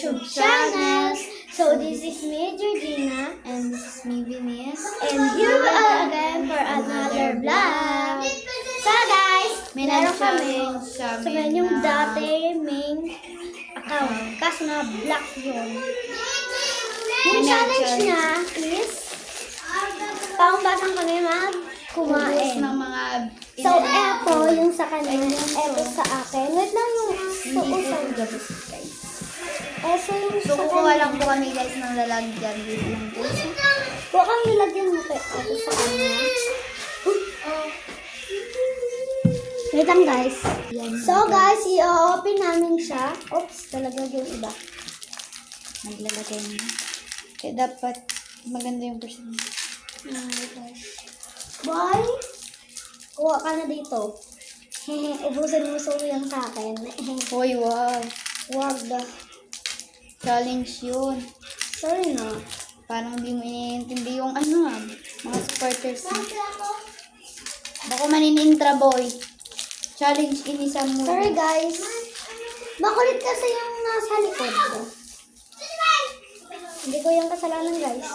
YouTube channel. So this is me, Georgina. And this is me, Venus. And here we are again for another vlog. So guys, meron kami sabihin yung dati main account. Kaso na black yun. Yung challenge niya is paungbasang kami kumain. Ng mga So, eto yung sa kanya, eto sa akin. Wait lang yung suusan. Eto yung So, sa kukuha kanya. lang po kami guys ng lalagyan. Dito lang po. Huwag kang nilagyan mo kay eto sa kanya. Wait lang guys. So guys, i-open namin siya. Oops, talaga yung iba. Naglalagay na. Kaya dapat maganda yung person. Boy, kuha ka na dito. Hehe, ubusin mo so yung sa akin. Hoy, wow. Wag da. Challenge yun. Sorry na. Parang hindi mo iniintindi yung mga supporters mo. Bako maninintra boy. Challenge inisan mo. Sorry guys. Makulit kasi yung nasa likod ko. Hindi ko yung kasalanan guys.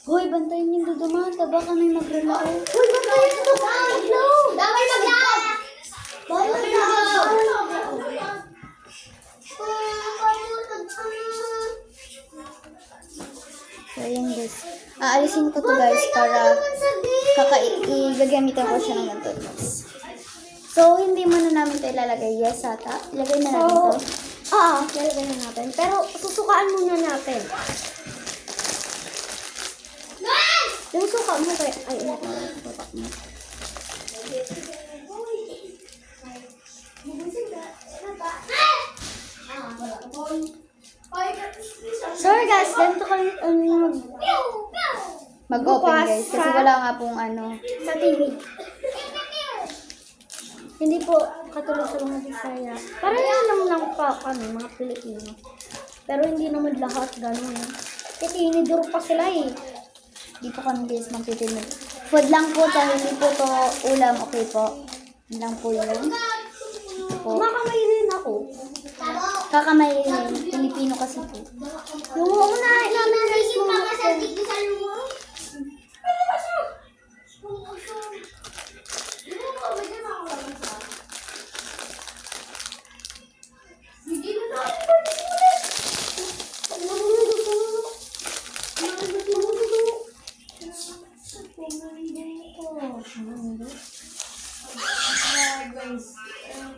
Hoy, bantayin yung dudumata. Baka may magrelao. Uy, ba't tayo ito ka? No! Daway maglakad! Daway maglakad! So, ayan guys. Aalisin ko to guys para gagamitan ko siya ng ganito guys. So, hindi muna namin ito ilalagay. Yes, ata. Ilagay na natin to. Oo, lalagay na natin. Pero susukaan muna natin. Yung suka mo kaya... Ay, ingat na lang. Suka mo. Sorry guys, ganito kami Mag-open bukas guys. Kasi sa- wala nga pong sa TV. Hindi po katulad sa mga Bisaya. Parang lang pa kami, mga Pilipino. Pero hindi naman lahat gano'n. Kasi hiniduro pa sila eh. Hindi po kami guys magtitinod. Food lang po to. Hindi po to ulam. Okay po. Yun lang po yun. Po. Kumakamayinin ako. Kakamayin. Pilipino kasi po. Yung unahin namin guys mo.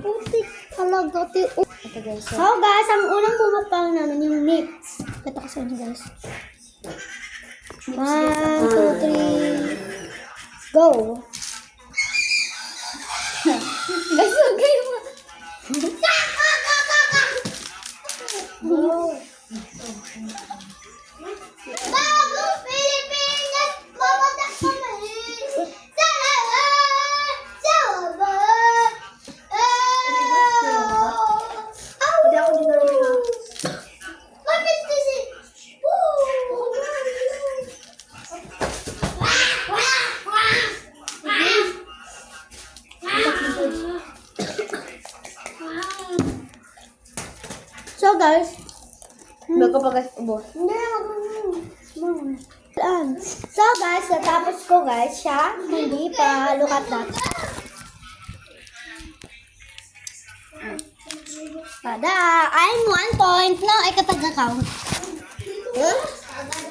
Putik talaga. Ito guys. So, So guys, ang unang pumapang namin yung nips. Kata ko sa inyo guys. 1, 2, 3, go! guys, huwag kayo Go! Bagong Pilipinas, mabatak kami! Hindi ako dinarami. So guys, Bago pa guys, ubos. hindi So guys, natapos ko guys siya, hindi pa look at that. Tada! I'm 1 point. No, ikatag-account.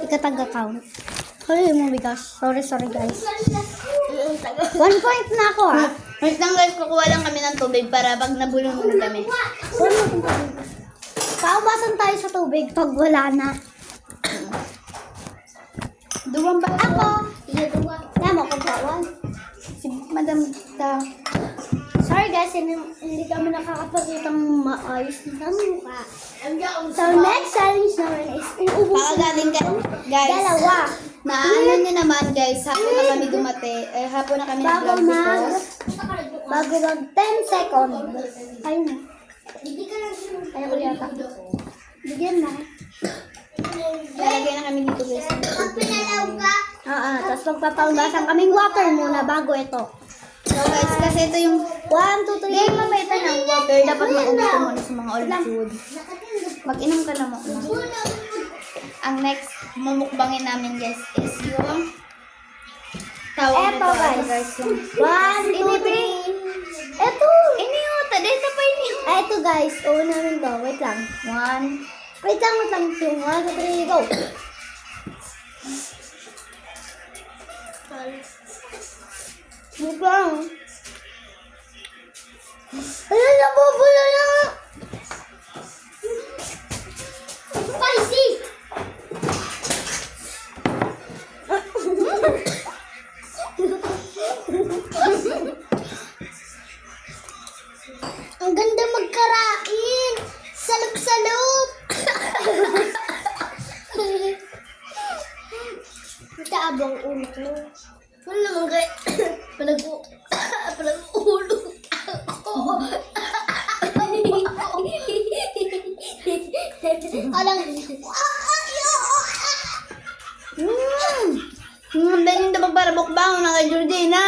Ikatag-account. Sorry mo bigas. Sorry guys. 1 point na ako ah. Wait lang guys, kukuha lang kami ng tubig para pag nabulong na kami. Paubasan tayo sa tubig pag wala na. Duwang ba? Ako! Namo ko bawal. Si Madam ta. Sorry guys, hindi kami nakakapagkita ng maayos na mukha. So next challenge naman is uubusin Pakagaling guys. dalawa. Naano nyo naman guys, hapon na kami hapon na kami Bago nag-vlog mag 10 seconds. Ayun na. Ayun ko yata. Bigyan na. Lalagay na kami dito guys. Tapos magpapaubasan kaming water muna bago ito. So guys, kasi ito yung 1, 2, 3. mamaya ng water. Dapat maubos ko muna sa mga olive wood. Mag-inom ka na mukbang. Ang next mumukbangin namin guys is yung tawag Eto, guys. Yung 1, 2, 3. Eto! iniuta. Dito pa iniuta. Eto guys, oo namin to. Wait lang. 1. Wait lang. Yung 1, 2, 3, go! Wait lang. Ano, nabubula na! Spicy! Ang ganda magkarain! Salop-salop! Kaabang ulo ko. Wala naman kay... Palag-ulo ako. Alang... Ang dali na magbarabukbang na kay Georgina.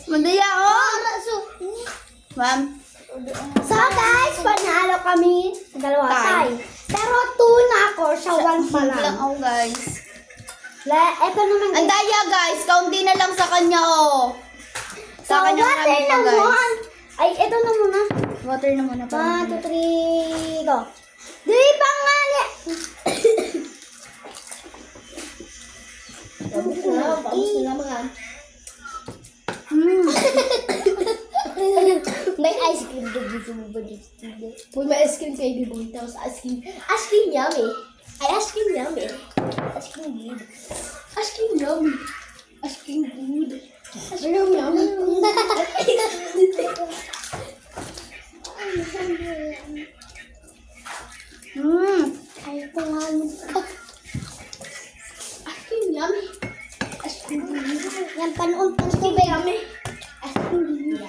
Madaya oh. Ma'am. So guys, panalo kami. Dalawa Tie. tayo. Pero 2 na ako, siya 1 pa Lang lang. ako guys. Eto naman Ang daya guys, kaunti na lang sa kanya oh. So, Sa kanya water namin na to guys. muna. Ay, eto na muna. Water na muna pa. 1, 2, 3, go. Di pa nga niya. May ice cream doon dito mo ba dito? Uy, may ice cream baby boy. Tapos ice cream. Ice cream yummy. Ay, ice cream yummy. Ice cream good. Ice cream yummy. Ice cream good. Ice cream yummy. Ay, pangalan ko. Ice cream yummy. Ice cream good. Yan, panoon po ko ba yummy? Ice cream good.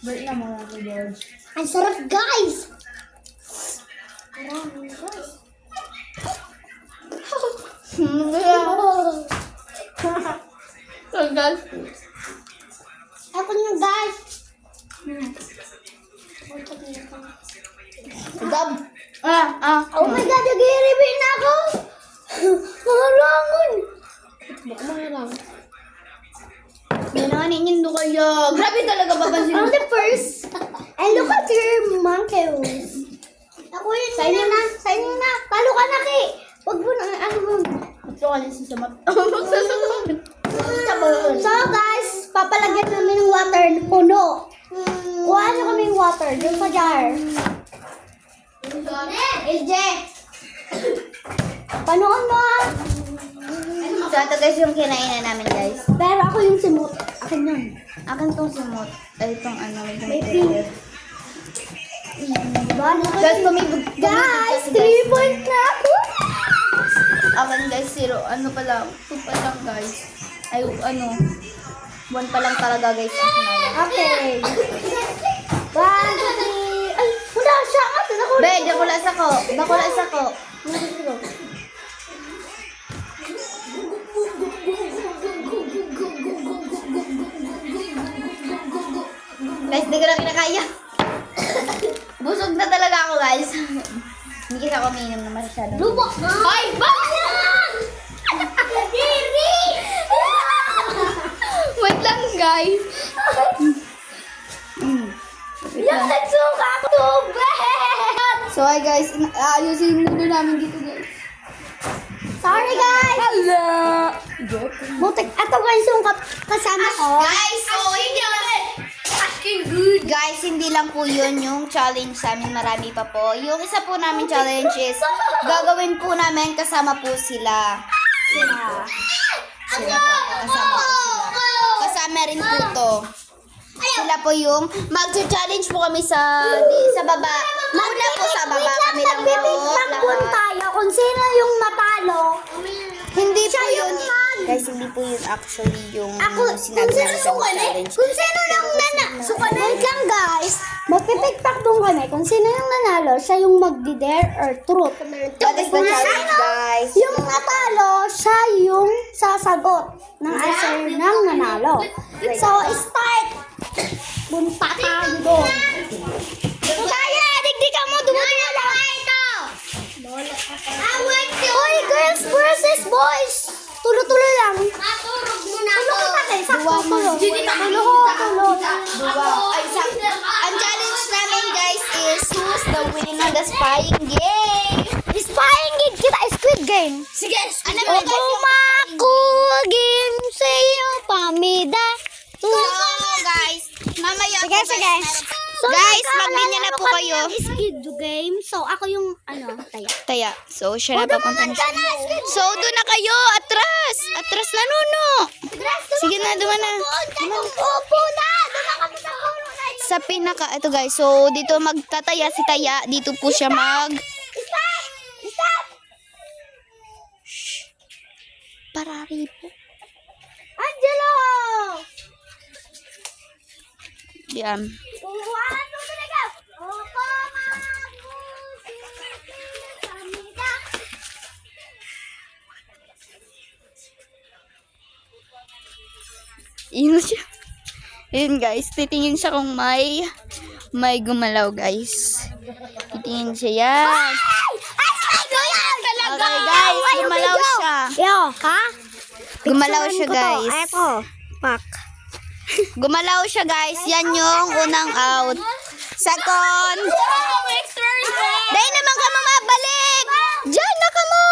Bert na mga ko George. Ang sarap, guys! Maraming guys. So guys. Ako nyo, guys. Gab. Oh my God, nag-i-reveal na ako! Mga rangon! Baka mga lang. Minanin yun doon kayo. Grabe talaga babansin I'm mo. the first. And look at your monkeys. Ako yun. Sa inyo na. Sa inyo na. Talo ka na, Ki. Huwag mo na. Ano mo? Gusto ka niya sasamat. Magsasamat. So guys, papalagyan namin ng water puno. Kuha nyo kaming water dun sa jar. LJ. Panoon mo ah. So ito guys yung kinainan namin guys. Pero ako yung simot. Akin yun. Akin tong simot. Ay itong ano. May pink. Guys, tumibig. Guys, 3 point na ako. Akin guys, 0. Ano pa lang. 2 pa lang guys. Ay ano. 1 pa lang talaga guys. Ang sinaya. Okay. 1, 2, 3. Ay, wala siya. Atin ako. Be, dakulas ako. Dakulas ako. Guys, di ko na kinakaya. Busog na talaga ako, guys. Hindi kasi ako umiinom na masyado. Lubok na. Ay, bakit yan? Diri! Wait lang, guys. Yung nagsuka ko tubig! So, hi guys. Ayusin muna namin dito, guys. Sorry guys! Hello! Butik, ato guys yung kasama ko. Guys, so hindi asking good. Guys, hindi lang po yun yung challenge sa amin. Marami pa po. Yung isa po namin challenge is gagawin po namin kasama po sila. Sila po. Kasama po sila. Kasama rin po to. Sila po yung mag-challenge po kami sa baba. Muna po sa baba kami lang po. Magpipigtakbon tayo kung sino yung matalo. Hindi po Siya yun. yung Guys, hindi po yun actually yung Ako, sinabi kung namin sino sa sukan challenge. kung sino lang wait lang guys. Magpipigtakbon kami kung sino yung nanalo, siya yung magdi-dare or truth. That is the challenge, guys. Yung natalo, siya yung sasagot ng answer ng nanalo. So, start! Bunta tayo doon. Tayo, Ang challenge namin guys is who's the winner of the spying game. Spying game kita, Squid Game. Sige, Ano mo guys yung Game sa'yo, pamida. So guys, mamaya Sige, po sige. So, guys, maglinya na po kami kayo. ng Squid Game. So, ako yung, taya. Taya. So, siya na papunta na siya. So, doon na kayo. Atras. Atras na, Nuno. Sige na, doon na. Upo na! Doon na kami sa puno na. Sa pinaka, ito guys. So, dito magtataya si Taya. Dito po siya Stop! Stop! Parari po. Angelo! Yan. One, two, three, go! Opo, pamida. Yun siya. Yun guys. Titingin siya kung may gumalaw guys. Titingin siya yan. Okay guys. Gumalaw siya. Yo, ha? Gumalaw siya Picturean ko to. guys. Eto, pak. Gumalaw siya guys. Yan yung unang out. Second. Dahil naman ka mo mabalik. Diyan na ka mo.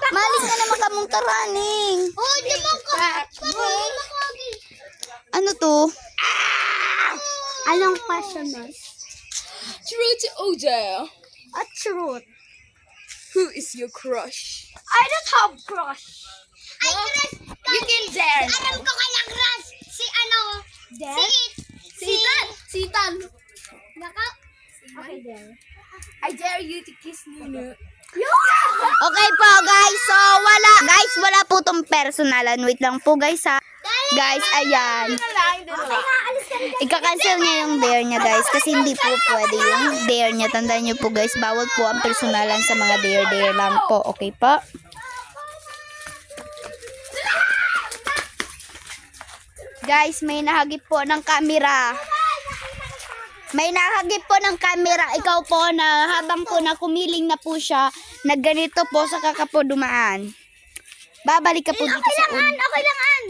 Malis na naman ka mong taraning. Oh, naman ka. Ano to? Anong question nun? Truth or dare? A truth. Who is your crush? I don't have crush. Ay, crush. You can dare now. Alam ko kailang crush. Si ano? Sitan! Sitan! Naka? Okay, there. I dare you to kiss Nunu. Okay po guys. So wala. Guys, wala po tong personalan. Wait lang po guys ha. Guys, ayan. Ika-cancel niya yung dare niya guys. Kasi hindi po pwede yung dare niya. Tandaan niyo po guys. Bawal po ang personalan sa mga dare lang po. Okay po? Guys, may nahagip po ng camera. May nahagip po ng camera. Ikaw po na habang po na kumiling na po siya, nagganito po sa kakapo dumaan. Babalik ka po dito sa ulo. Okay lang, An.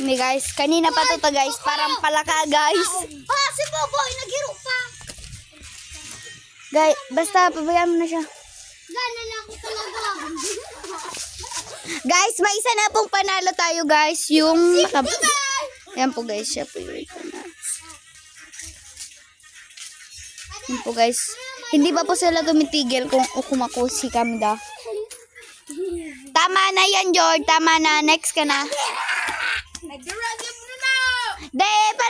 May guys, kanina pa to guys. Parang palaka guys. Si Boboy, naghiro pa. Guys, basta pabayaan mo na siya. Gana na ako talaga. Guys, may isa na pong panalo tayo guys. Yung Yan po guys, siya po yung panalo. Yan po guys. Hindi ba po sila tumitigil kung kumakusi kami da? Tama na yan, George. Tama na. Next ka na. Nagdaragyan mo na! De, paano